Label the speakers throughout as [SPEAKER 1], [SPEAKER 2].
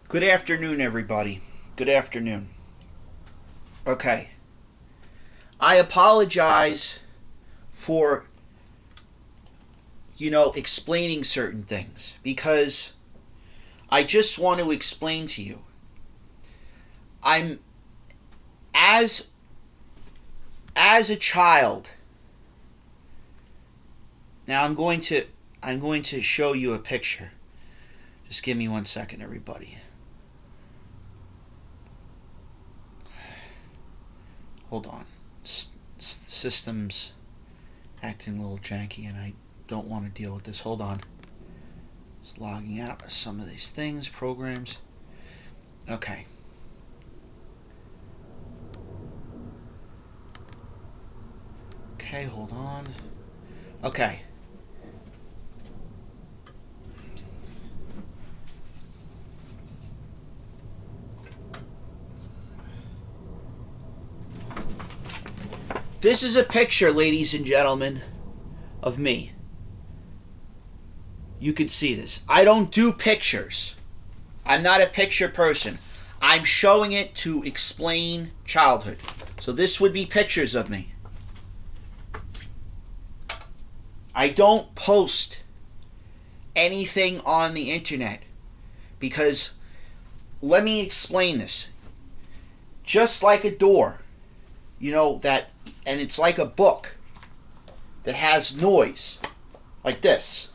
[SPEAKER 1] Good afternoon, everybody. Good afternoon. Okay. I apologize for, explaining certain things because I just want to explain to you. I'm as a child. Now I'm going to show you a picture. Just give me 1 second, everybody. Hold on. System's acting a little janky and I don't want to deal with this. Hold on. Just logging out of some of these things, programs. Okay. Okay, hold on. Okay. This is a picture, ladies and gentlemen, of me. You can see this. I don't do pictures. I'm not a picture person. I'm showing it to explain childhood. So this would be pictures of me. I don't post anything on the internet because, let me explain this. Just like a door, and it's like a book that has noise, like this.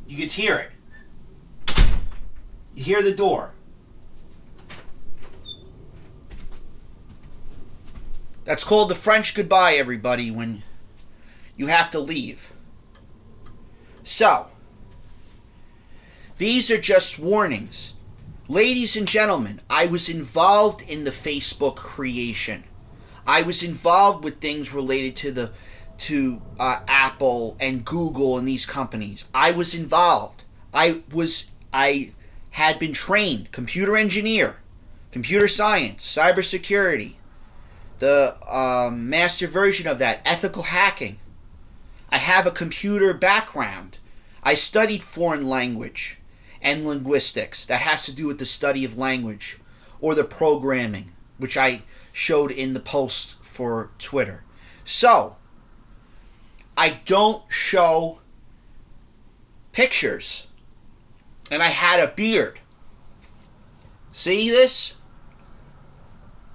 [SPEAKER 1] You can hear it. You hear the door. That's called the French goodbye, everybody, when you have to leave. So, these are just warnings. Ladies and gentlemen, I was involved in the Facebook creation. I was involved with things related to Apple and Google and these companies. I was involved. I had been trained computer engineer, computer science, cybersecurity, the master version of that, ethical hacking. I have a computer background. I studied foreign language and linguistics. That has to do with the study of language or the programming, which I showed in the post for Twitter. So, I don't show pictures. And I had a beard. See this?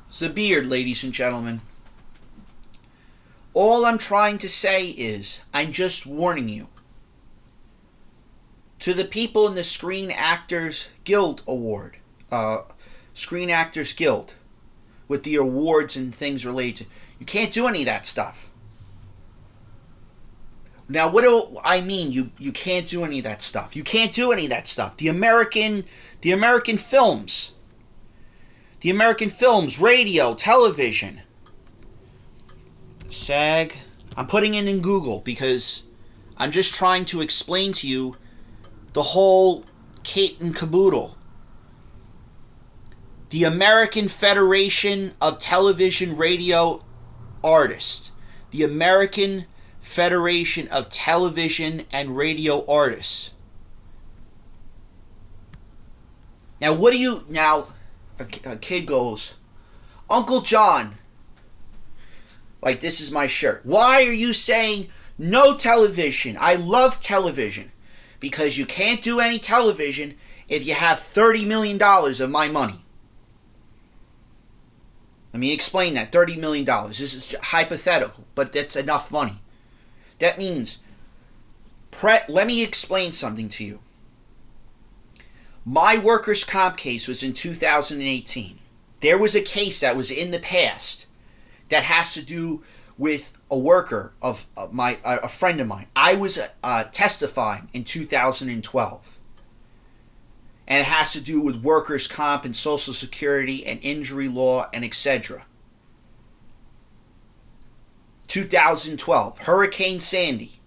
[SPEAKER 1] It's a beard, ladies and gentlemen. All I'm trying to say is, I'm just warning you. To the people in the Screen Actors Guild Award, Screen Actors Guild, with the awards and things related to, you can't do any of that stuff. Now, what do I mean? You can't do any of that stuff. You can't do any of that stuff. The American films, radio, television, SAG. I'm putting it in Google because I'm just trying to explain to you the whole kit and caboodle. The American Federation of Television Radio Artists. The American Federation of Television and Radio Artists. Now, a kid goes, Uncle John, like this is my shirt. Why are you saying no television? I love television. Because you can't do any television if you have $30 million of my money. Let me explain that. $30 million. This is hypothetical, but that's enough money. That means, let me explain something to you. My workers' comp case was in 2018. There was a case that was in the past that has to do with a worker of a friend of mine. I was testifying in 2012. And it has to do with workers' comp and Social Security and injury law and etc. 2012, Hurricane Sandy.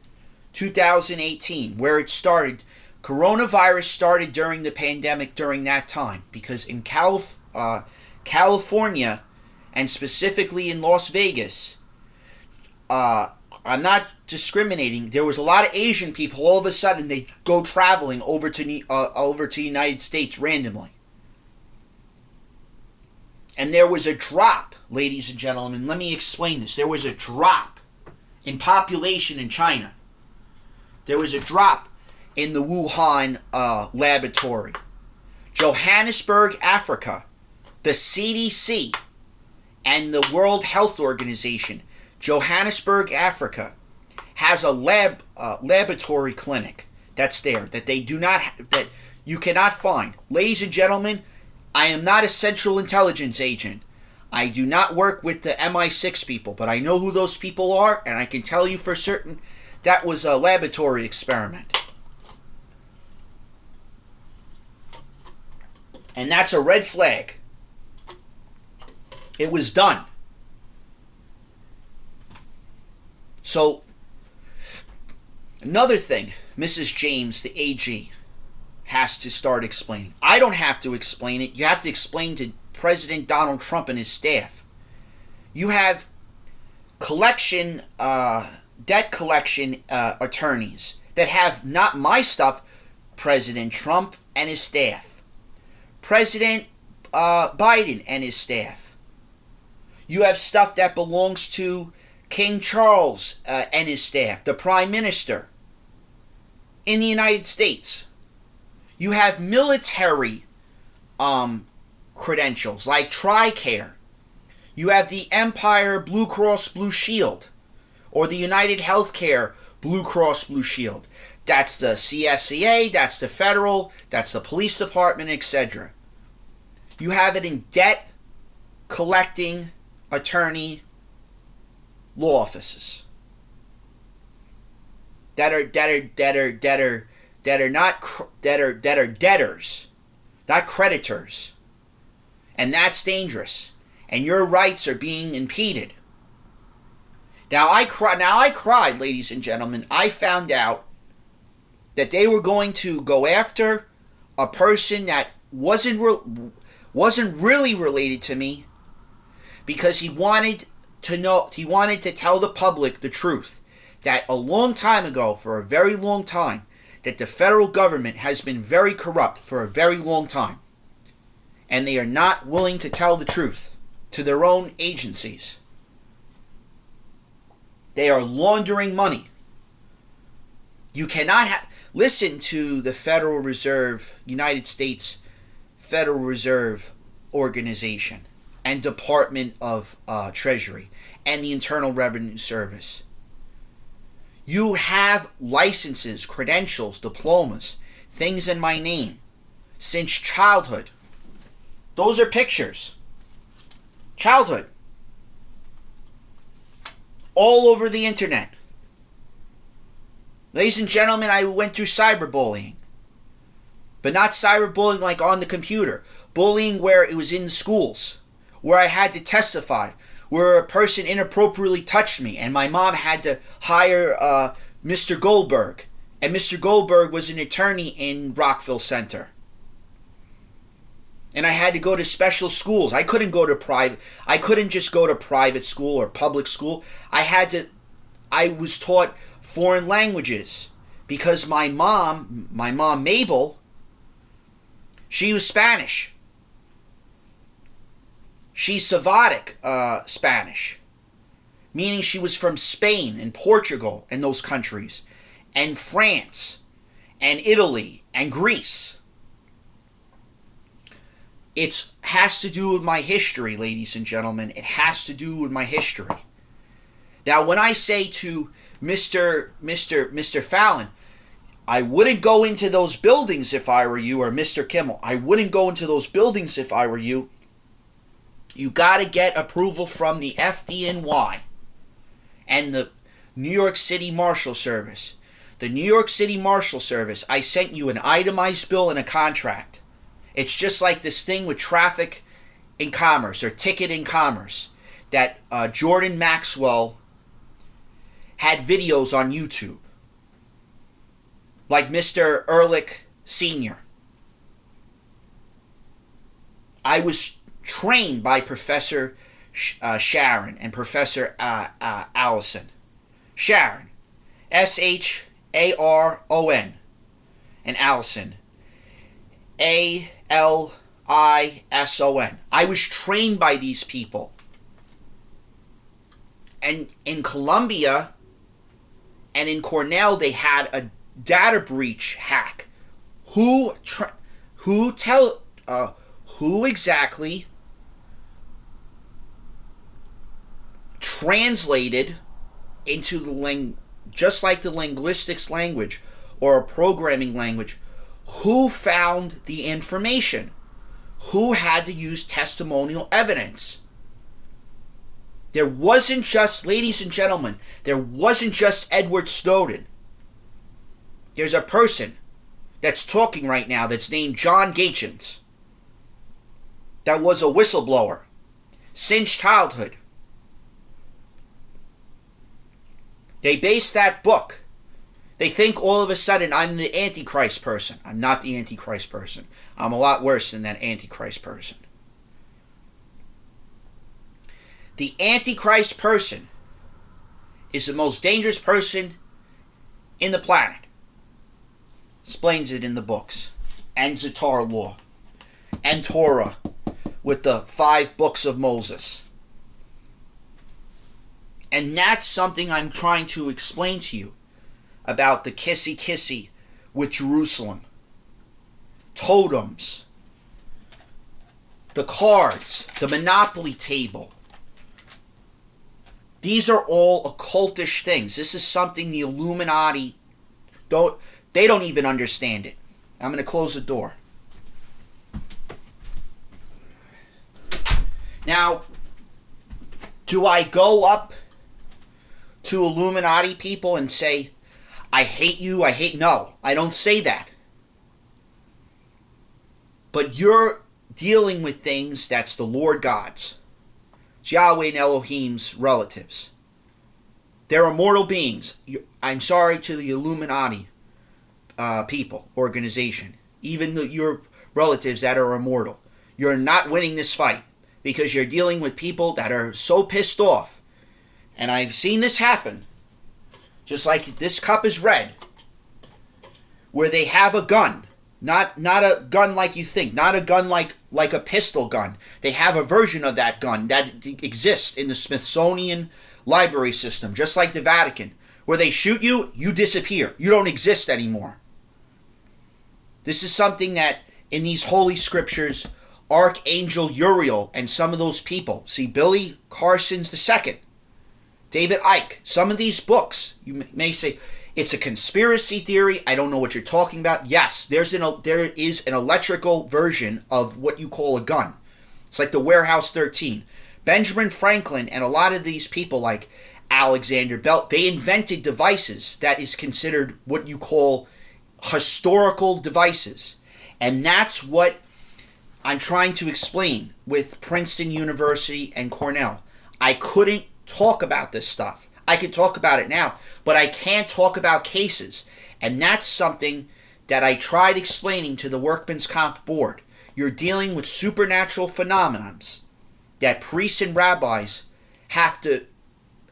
[SPEAKER 1] 2018, where it started. Coronavirus started during the pandemic during that time because in California and specifically in Las Vegas, I'm not discriminating. There was a lot of Asian people. All of a sudden, they go traveling over to the United States randomly, and there was a drop, ladies and gentlemen. Let me explain this. There was a drop in population in China. There was a drop in the Wuhan laboratory. Johannesburg, Africa, the CDC, and the World Health Organization, Johannesburg, Africa, has a laboratory clinic that's there that they do not that you cannot find. Ladies and gentlemen, I am not a Central Intelligence agent. I do not work with the MI6 people, but I know who those people are, and I can tell you for certain that was a laboratory experiment. And that's a red flag. It was done. So, another thing, Mrs. James, the AG, has to start explaining. I don't have to explain it. You have to explain to President Donald Trump and his staff. You have debt collection attorneys that have not my stuff, President Trump and his staff. President Biden and his staff. You have stuff that belongs to King Charles and his staff, the Prime Minister in the United States. You have military credentials like TRICARE. You have the Empire Blue Cross Blue Shield or the United Healthcare Blue Cross Blue Shield. That's the CSCA, that's the federal, that's the police department, etc. You have it in debt collecting attorney law offices that are debtors, not creditors, and that's dangerous. And your rights are being impeded. Now I cried, ladies and gentlemen. I found out that they were going to go after a person that wasn't really related to me, because he wanted to tell the public the truth, that a long time ago, for a very long time, that the federal government has been very corrupt for a very long time, and they are not willing to tell the truth to their own agencies. They are laundering money. You cannot listen to the Federal Reserve, United States Federal Reserve Organization and Department of Treasury and the Internal Revenue Service. You have licenses, credentials, diplomas, things in my name since childhood. Those are pictures. Childhood. All over the internet. Ladies and gentlemen, I went through cyberbullying. But not cyberbullying like on the computer. Bullying where it was in schools. Where I had to testify. Where a person inappropriately touched me. And my mom had to hire Mr. Goldberg. And Mr. Goldberg was an attorney in Rockville Center. And I had to go to special schools. I couldn't just go to private school or public school. I was taught foreign languages because my mom Mabel, she was Spanish. She's Slavic Spanish, meaning she was from Spain and Portugal and those countries, and France and Italy and Greece. It has to do with my history, ladies and gentlemen. It has to do with my history. Now, when I say to Mr. Fallon, I wouldn't go into those buildings if I were you, or Mr. Kimmel, I wouldn't go into those buildings if I were you. You got to get approval from the FDNY and the New York City Marshal Service. The New York City Marshal Service, I sent you an itemized bill and a contract. It's just like this thing with traffic in commerce or ticket in commerce that Jordan Maxwell had videos on YouTube. Like Mr. Ehrlich Sr. I was trained by Professor Sharon and Professor Allison Sharon. Sharon. And Allison. Alison. I was trained by these people. And in Columbia and in Cornell, they had a data breach hack. Who exactly translated into the just like the linguistics language or a programming language? Who found the information? Who had to use testimonial evidence? There wasn't just, ladies and gentlemen, there wasn't just Edward Snowden. There's a person that's talking right now that's named John Gachins. That was a whistleblower since childhood. They based that book. They think all of a sudden I'm the Antichrist person. I'm not the Antichrist person. I'm a lot worse than that Antichrist person. The Antichrist person is the most dangerous person in the planet. Explains it in the books. And Zatar law. And Torah with the 5 books of Moses. And that's something I'm trying to explain to you about the kissy with Jerusalem. Totems. The cards. The Monopoly table. These are all occultish things. This is something the Illuminati don't even understand it. I'm going to close the door. Now, do I go up to Illuminati people and say, I hate you, No, I don't say that. But you're dealing with things that's the Lord God's. It's Yahweh and Elohim's relatives. They're immortal beings. I'm sorry to the Illuminati people, organization. Even your relatives that are immortal. You're not winning this fight because you're dealing with people that are so pissed off. And I've seen this happen. Just like this cup is red. Where they have a gun. Not a gun like you think. Not a gun like a pistol gun. They have a version of that gun that exists in the Smithsonian library system. Just like the Vatican. Where they shoot you, you disappear. You don't exist anymore. This is something that in these holy scriptures, Archangel Uriel and some of those people. See, Billy Carson's II. David Icke. Some of these books, you may say, it's a conspiracy theory. I don't know what you're talking about. Yes, there is an electrical version of what you call a gun. It's like the Warehouse 13. Benjamin Franklin and a lot of these people like Alexander Bell, they invented devices that is considered what you call historical devices. And that's what I'm trying to explain with Princeton University and Cornell. I couldn't talk about this stuff. I could talk about it now, but I can't talk about cases. And that's something that I tried explaining to the Workmen's Comp Board. You're dealing with supernatural phenomenons that priests and rabbis have to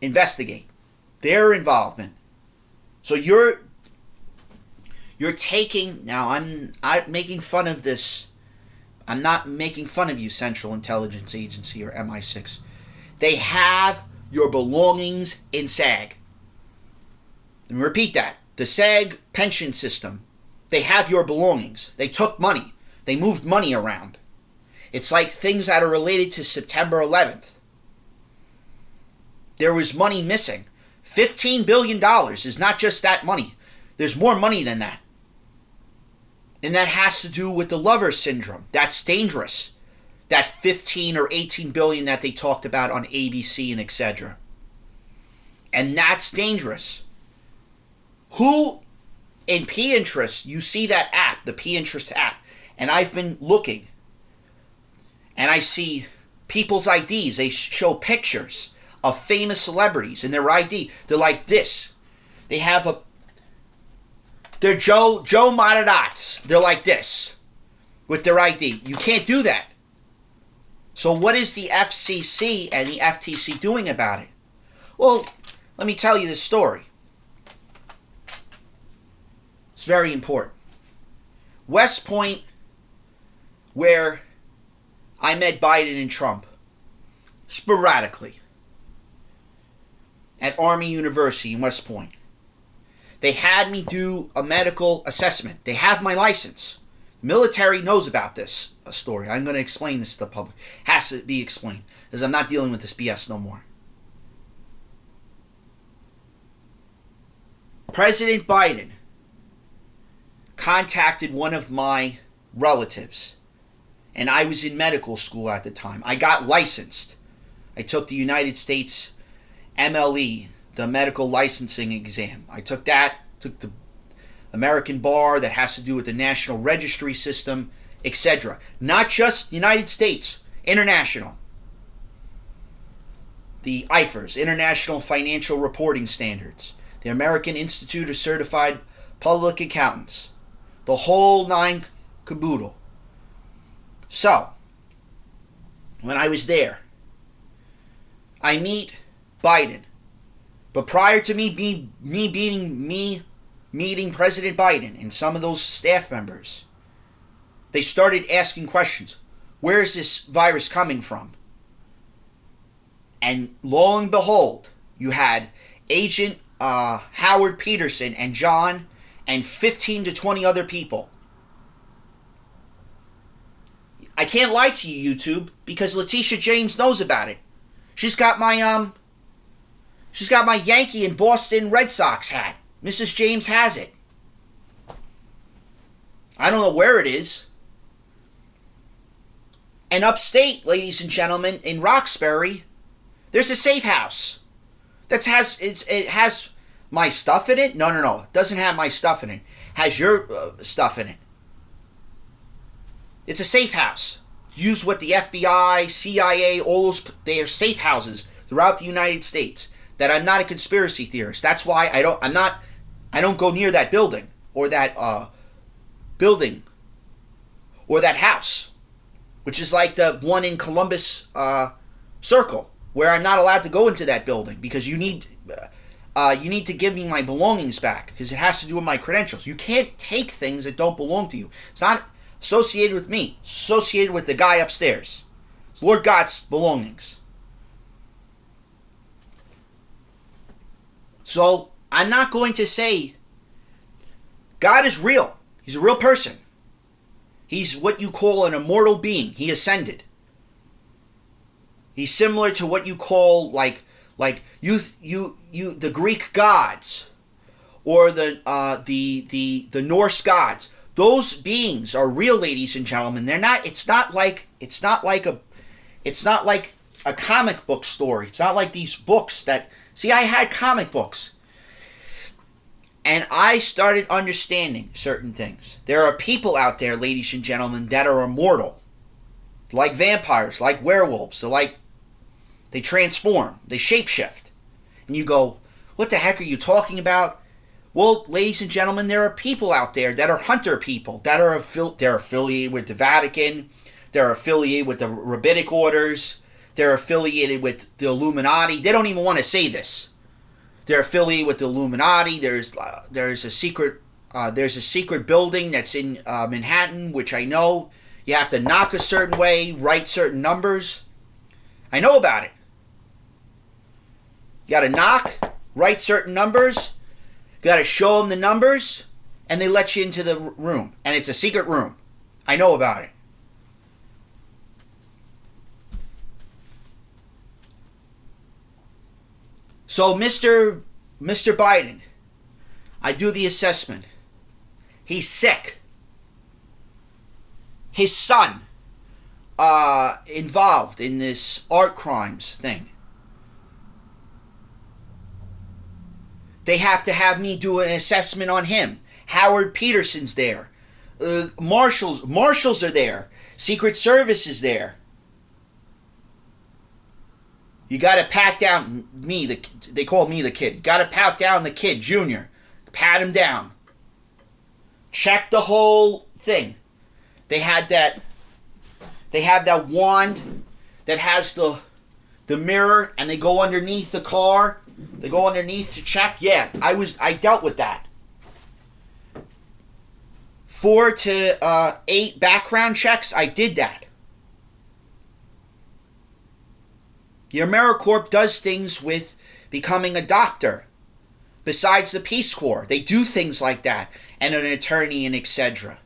[SPEAKER 1] investigate. Their involvement. So you're taking... Now, I'm making fun of this. I'm not making fun of you, Central Intelligence Agency or MI6. They have your belongings in SAG. Let me repeat that. The SAG pension system, they have your belongings. They took money. They moved money around. It's like things that are related to September 11th. There was money missing. $15 billion is not just that money. There's more money than that. And that has to do with the lover syndrome. That's dangerous. That 15 or 18 billion that they talked about on ABC and etc. And that's dangerous. Who in Pinterest, you see that app, the Pinterest app, and I've been looking, and I see people's IDs. They show pictures of famous celebrities and their ID. They're like this. They're Joe Matadots. They're like this with their ID. You can't do that. So what is the FCC and the FTC doing about it? Well, let me tell you this story. It's very important. West Point, where I met Biden and Trump sporadically at Army University in West Point. They had me do a medical assessment. They have my license. The military knows about this story. I'm going to explain this to the public. Has to be explained, because I'm not dealing with this BS no more. President Biden contacted one of my relatives, and I was in medical school at the time. I got licensed. I took the United States MLE, the medical licensing exam. I took that, took the American bar that has to do with the National Registry System, etc. Not just United States, international. The IFRS, International Financial Reporting Standards, the American Institute of Certified Public Accountants, the whole nine caboodle. So, when I was there, I meet Biden. But prior to me meeting President Biden and some of those staff members, they started asking questions. Where is this virus coming from? And lo and behold, you had Agent Howard Peterson and John and 15 to 20 other people. I can't lie to you, YouTube, because Letitia James knows about it. She's got my Yankee and Boston Red Sox hat. Mrs. James has it. I don't know where it is. And upstate, ladies and gentlemen, in Roxbury, there's a safe house that has my stuff in it. No. It doesn't have my stuff in it. It has your stuff in it. It's a safe house. Used with the FBI, CIA, all those. They are safe houses throughout the United States. That I'm not a conspiracy theorist. That's why I don't go near that building or that house, which is like the one in Columbus Circle, where I'm not allowed to go into that building because you need to give me my belongings back because it has to do with my credentials. You can't take things that don't belong to you. It's not associated with me. It's associated with the guy upstairs. It's Lord God's belongings. So I'm not going to say God is real. He's a real person. He's what you call an immortal being. He ascended. He's similar to what you call like the Greek gods or the Norse gods. Those beings are real, ladies and gentlemen. They're not. It's not like a comic book story. It's not like these books that. See, I had comic books. And I started understanding certain things. There are people out there, ladies and gentlemen, that are immortal. Like vampires, like werewolves. They transform. They shapeshift. And you go, what the heck are you talking about? Well, ladies and gentlemen, there are people out there that are hunter people. That are they're affiliated with the Vatican. They're affiliated with the rabbinic orders. They're affiliated with the Illuminati. They don't even want to say this. They're affiliated with the Illuminati. There's a secret building that's in Manhattan, which I know you have to knock a certain way, write certain numbers. I know about it. You got to knock, write certain numbers. You got to show them the numbers, and they let you into the room, and it's a secret room. I know about it. So Mr. Biden, I do the assessment. He's sick. His son involved in this art crimes thing. They have to have me do an assessment on him. Howard Peterson's there. Marshals are there. Secret Service is there. You got to pat down me. They call me the kid. Got to pat down the kid, Junior. Pat him down. Check the whole thing. They have that wand that has the mirror, and they go underneath the car They go underneath to check. Yeah, I dealt with that. 4 to 8 background checks. I did that. The AmeriCorps does things with becoming a doctor. Besides the Peace Corps, they do things like that, and an attorney and etc.,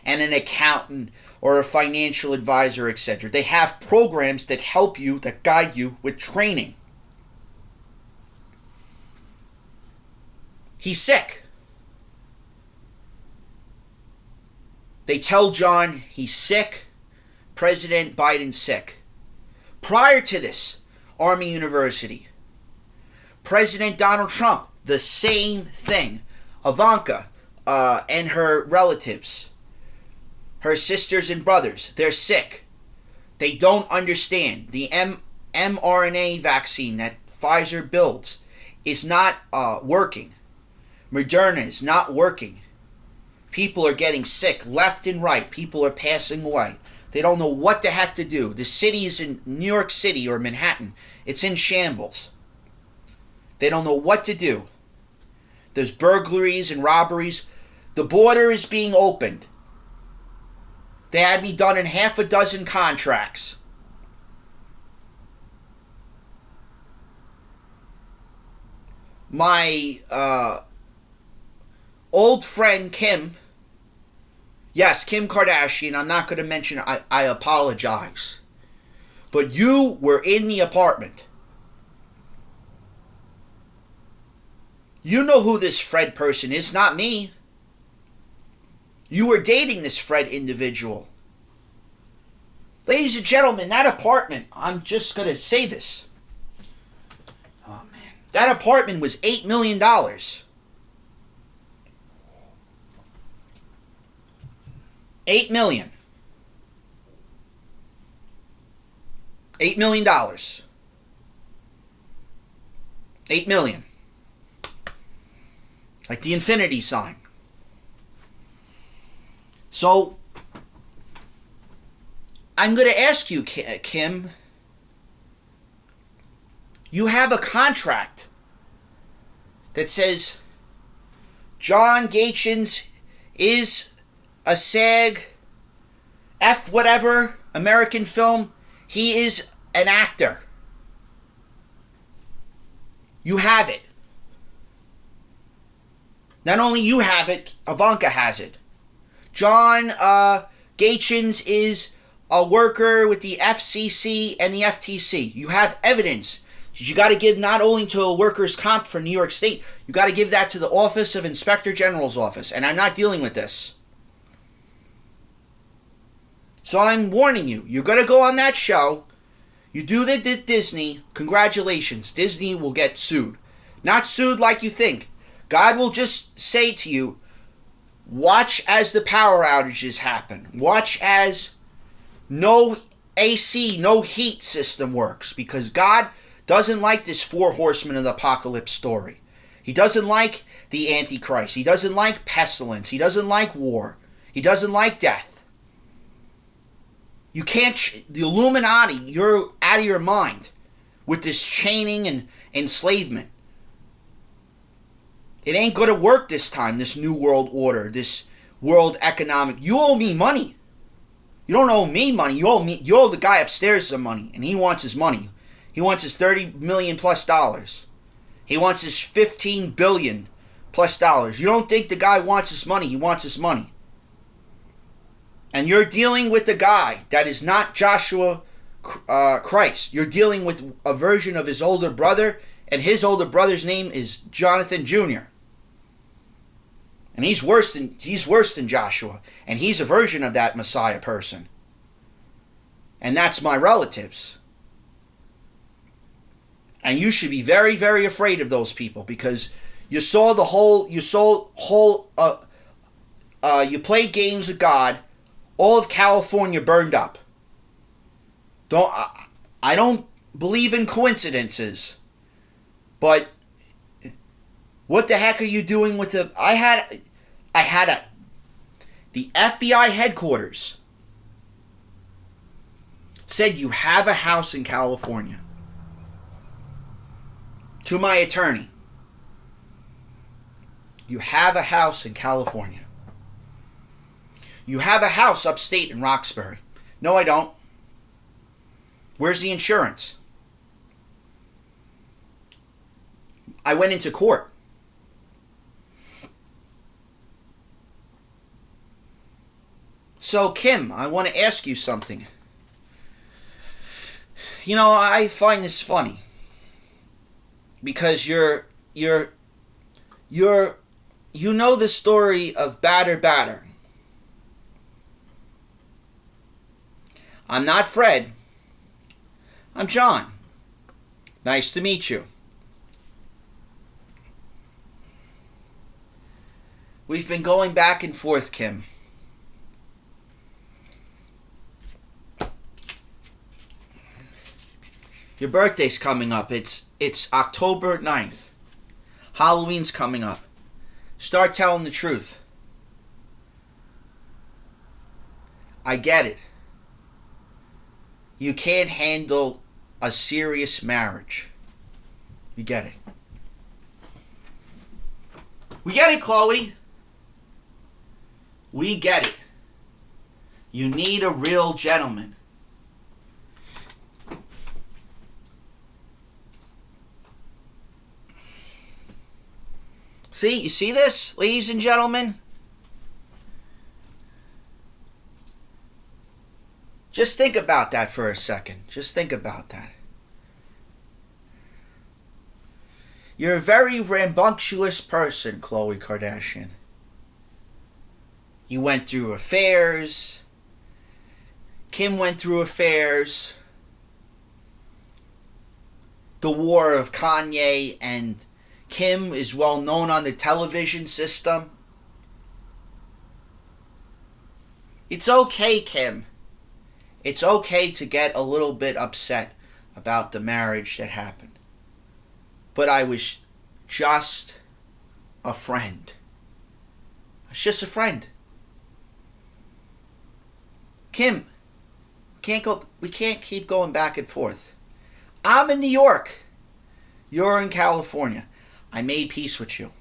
[SPEAKER 1] and an accountant or a financial advisor, etc. They have programs that help you, that guide you with training. He's sick. They tell John he's sick. President Biden's sick. Prior to this, Army University. President Donald Trump, the same thing. Ivanka and her relatives, her sisters and brothers, they're sick. They don't understand. The mRNA vaccine that Pfizer builds is not working. Moderna is not working. People are getting sick left and right. People are passing away. They don't know what the heck to do. The city is in New York City or Manhattan. It's in shambles. They don't know what to do. There's burglaries and robberies. The border is being opened. They had me done in half a dozen contracts. My old friend Kim, yes, Kim Kardashian, I'm not going to mention, I apologize. But you were in the apartment. You know who this Fred person is, not me. You were dating this Fred individual. Ladies and gentlemen, that apartment, I'm just going to say this. Oh, man. That apartment was $8 million. $8 million. $8 million. $8 million. Like the infinity sign. So, I'm going to ask you, Kim, you have a contract that says John Gatchins is a SAG, F whatever, American film. He is an actor. You have it. Not only you have it, Ivanka has it. John Gatchins is a worker with the FCC and the FTC. You have evidence. You got to give not only to a workers' comp for New York State, you got to give that to the Office of Inspector General's office. And I'm not dealing with this. So I'm warning you. You're going to go on that show. You do that at Disney. Congratulations. Disney will get sued. Not sued like you think. God will just say to you, watch as the power outages happen. Watch as no AC, no heat system works. Because God doesn't like this 4 horsemen of the apocalypse story. He doesn't like the Antichrist. He doesn't like pestilence. He doesn't like war. He doesn't like death. You can't, the Illuminati, you're out of your mind with this chaining and enslavement. It ain't going to work this time, this new world order, this world economic. You owe me money. You don't owe me money. You owe the guy upstairs some money, and he wants his money. He wants his $30 million plus dollars. He wants his $15 billion plus dollars. You don't think the guy wants his money. He wants his money. And you're dealing with a guy that is not Joshua Christ. You're dealing with a version of his older brother, and his older brother's name is Jonathan Jr. And he's worse than Joshua. And he's a version of that Messiah person. And that's my relatives. And you should be very, very afraid of those people, because you played games with God. All of California burned up. I don't believe in coincidences. But what the heck are you doing with the... The FBI headquarters said you have a house in California. to my attorney, you have a house in California. You have a house upstate in Roxbury. No, I don't. Where's the insurance? I went into court. So, Kim, I want to ask you something. You know, I find this funny because you know the story of Batter. I'm not Fred. I'm John. Nice to meet you. We've been going back and forth, Kim. Your birthday's coming up. It's October 9th. Halloween's coming up. Start telling the truth. I get it. You can't handle a serious marriage. You get it. We get it, Khloe. We get it. You need a real gentleman. See, you see this, ladies and gentlemen? Just think about that for a second. Just think about that. You're a very rambunctious person, Khloe Kardashian. You went through affairs. Kim went through affairs. The war of Kanye and Kim is well known on the television system. It's okay, Kim. It's okay to get a little bit upset about the marriage that happened. But I was just a friend. I was just a friend. Kim, we can't keep going back and forth. I'm in New York. You're in California. I made peace with you.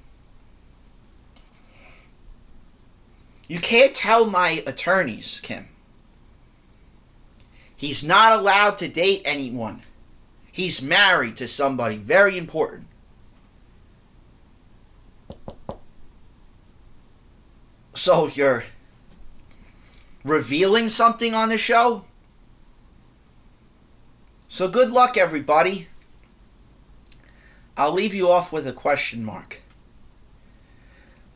[SPEAKER 1] You can't tell my attorneys, Kim. He's not allowed to date anyone. He's married to somebody very important. So you're revealing something on the show? So good luck, everybody. I'll leave you off with a question mark.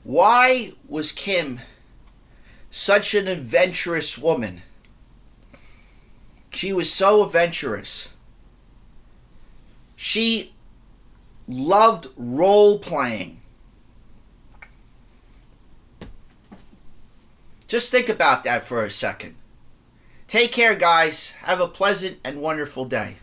[SPEAKER 1] Why was Kim such an adventurous woman? She was so adventurous. She loved role-playing. Just think about that for a second. Take care, guys. Have a pleasant and wonderful day.